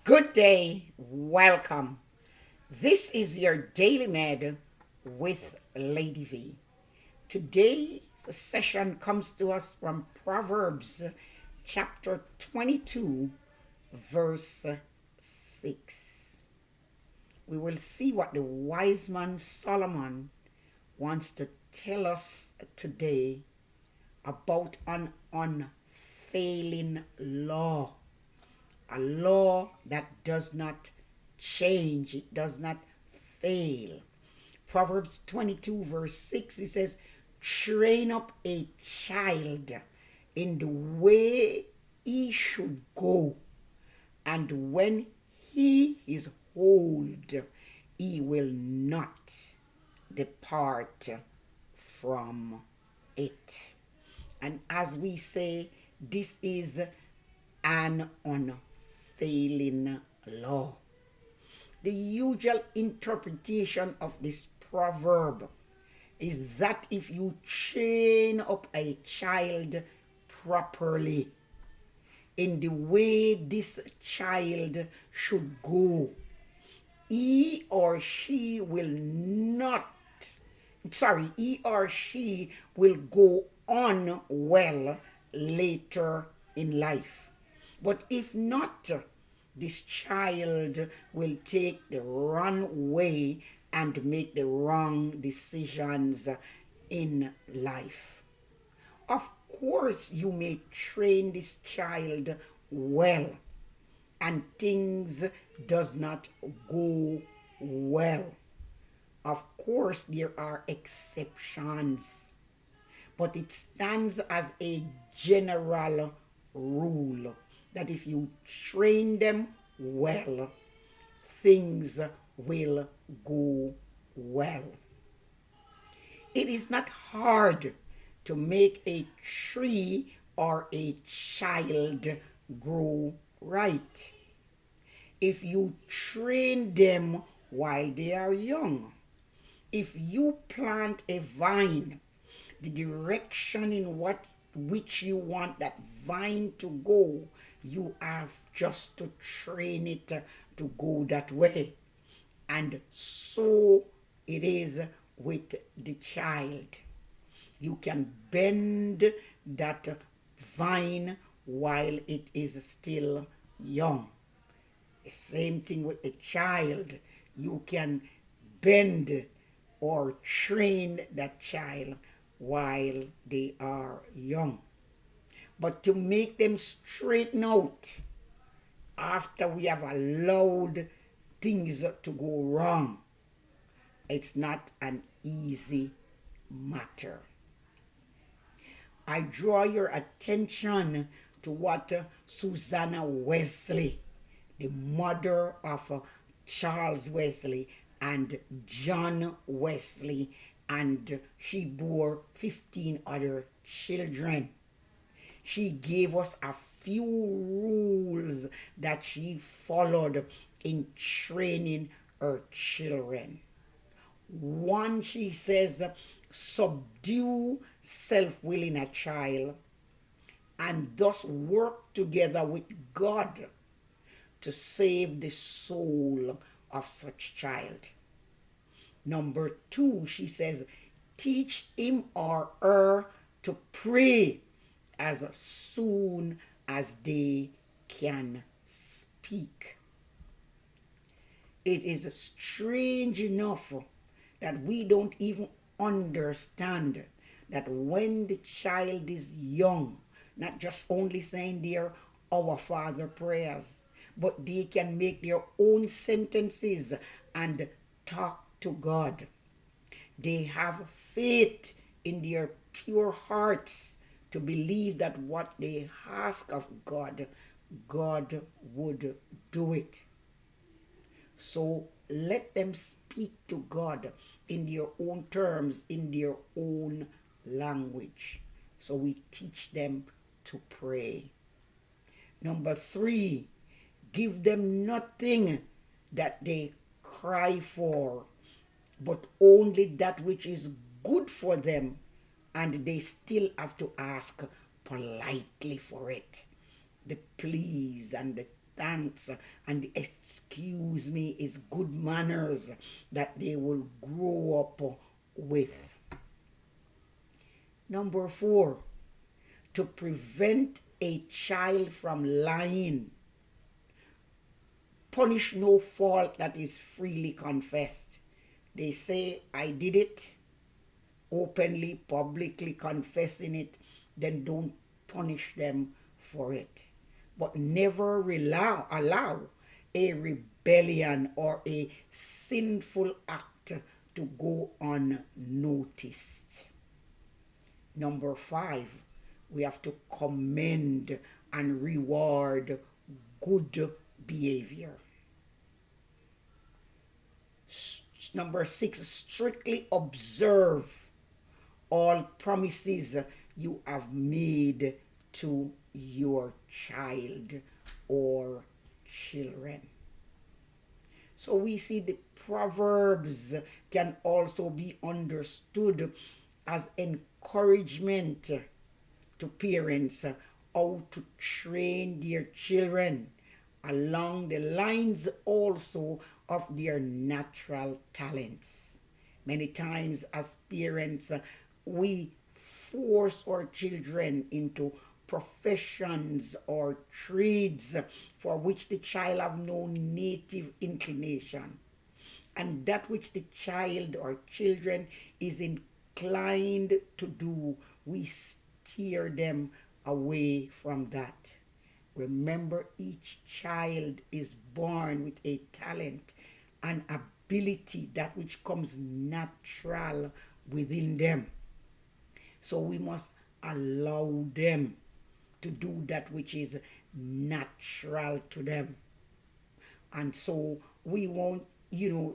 Good day, welcome. This is your Daily Med with Lady V. Today's session comes to us from Proverbs chapter 22, verse 6. We will see what the wise man Solomon wants to tell us today about an unfailing law, a law that does not change, it does not fail. Proverbs 22, verse 6, it says, train up a child in the way he should go, and when he is old, he will not depart from it. And as we say, this is an unfailing law. The usual interpretation of this proverb is that if you train up a child properly in the way this child should go, he or she will not, he or she will go on well later in life. But if not, this child will take the wrong way and make the wrong decisions in life. Of course, you may train this child well and things does not go well. Of course, there are exceptions, but it stands as a general rule that if you train them well, things will go well. It is not hard to make a tree or a child grow right if you train them while they are young. If you plant a vine, the direction in which you want that vine to go, you have just to train it to go that way. And so it is with the child. You can bend that vine while it is still young. The same thing with the child. You can bend or train that child while they are young. But to make them straighten out after we have allowed things to go wrong, it's not an easy matter. I draw your attention to what Susanna Wesley, the mother of Charles Wesley and John Wesley, and she bore 15 other children. She gave us a few rules that she followed in training her children. One, she says, subdue self-will in a child and thus work together with God to save the soul of such child. Number two, she says, teach him or her to pray as soon as they can speak. It is strange enough that we don't even understand that when the child is young, not just only saying their Our Father prayers, but they can make their own sentences and talk to God. They have faith in their pure hearts to believe that what they ask of God, God would do it. So let them speak to God in their own terms, in their own language. So we teach them to pray. Number three, give them nothing that they cry for, but only that which is good for them, and they still have to ask politely for it. The please and the thanks and the excuse me is good manners that they will grow up with. Number 4, to prevent a child from lying, punish no fault that is freely confessed. They say, I did it, openly, publicly confessing it, then don't punish them for it. But never allow a rebellion or a sinful act to go unnoticed. Number 5, we have to commend and reward good behavior. Number 6, strictly observe all promises you have made to your child or children. So we see the Proverbs can also be understood as encouragement to parents how to train their children along the lines also of their natural talents. Many times as parents, we force our children into professions or trades for which the child have no native inclination. And that which the child or children is inclined to do, we steer them away from that. Remember, each child is born with a talent, an ability, that which comes natural within them. So we must allow them to do that which is natural to them. And so we won't,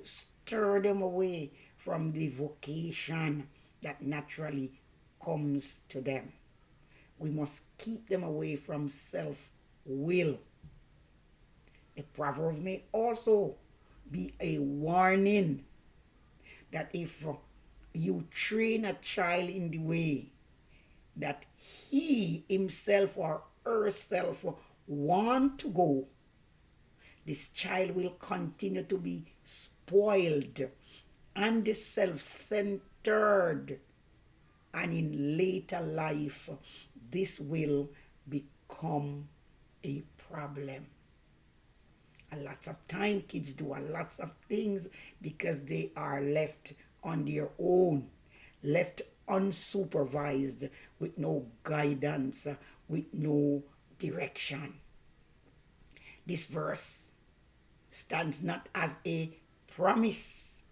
stir them away from the vocation that naturally comes to them. We must keep them away from self-will. The proverb may also be a warning that if you train a child in the way that he himself or herself want to go, this child will continue to be spoiled and self-centered, and in later life this will become a problem. A lot of time kids do a lot of things because they are left on their own, left unsupervised, with no guidance, with no direction. This verse stands not as a promise,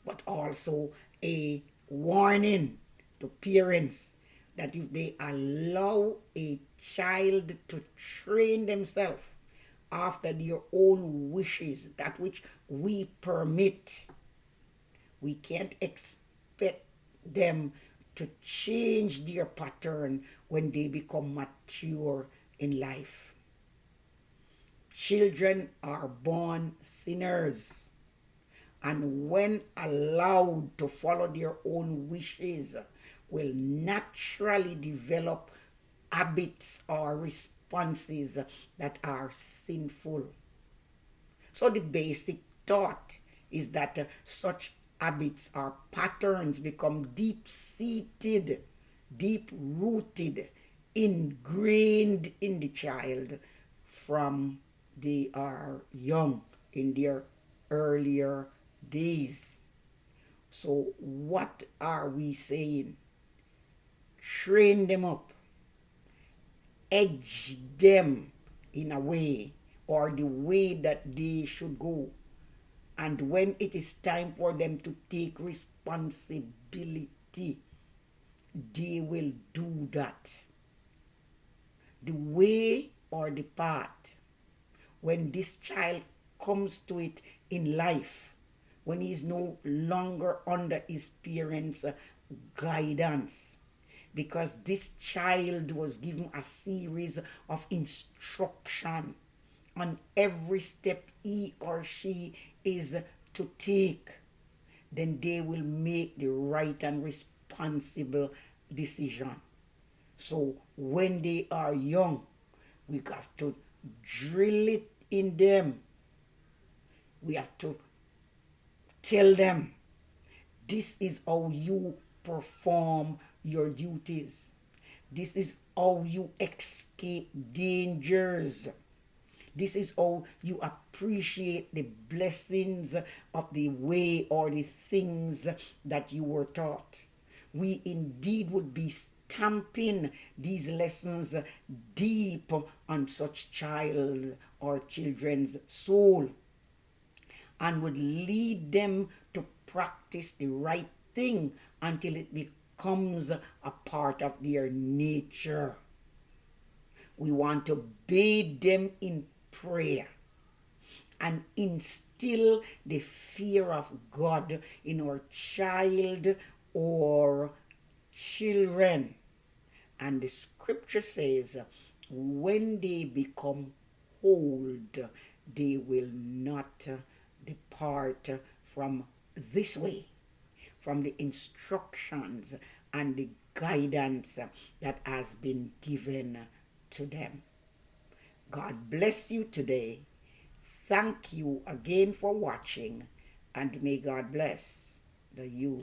but also a warning to parents that if they allow a child to train themselves after their own wishes, that which we permit, we can't expect them to change their pattern when they become mature in life. Children are born sinners, and when allowed to follow their own wishes, will naturally develop habits or responses that are sinful. So the basic thought is that such habits or patterns become deep-seated, deep-rooted, ingrained in the child from they are young, in their earlier days. So what are we saying? Train them up, edge them in a way or the way that they should go. And when it is time for them to take responsibility, they will do that. The way or the path, when this child comes to it in life, when he is no longer under his parents' guidance, because this child was given a series of instruction on every step he or she is to take, then they will make the right and responsible decision. So when they are young, we have to drill it in them. We have to tell them, this is how you perform your duties. This is how you escape dangers. This is how you appreciate the blessings of the way or the things that you were taught. We indeed would be stamping these lessons deep on such child or children's soul, and would lead them to practice the right thing until it becomes a part of their nature. We want to bathe them in prayer and instill the fear of God in our child or children. And the scripture says, when they become old, they will not depart from this way, from the instructions and the guidance that has been given to them. God bless you today. Thank you again for watching, and may God bless the youth.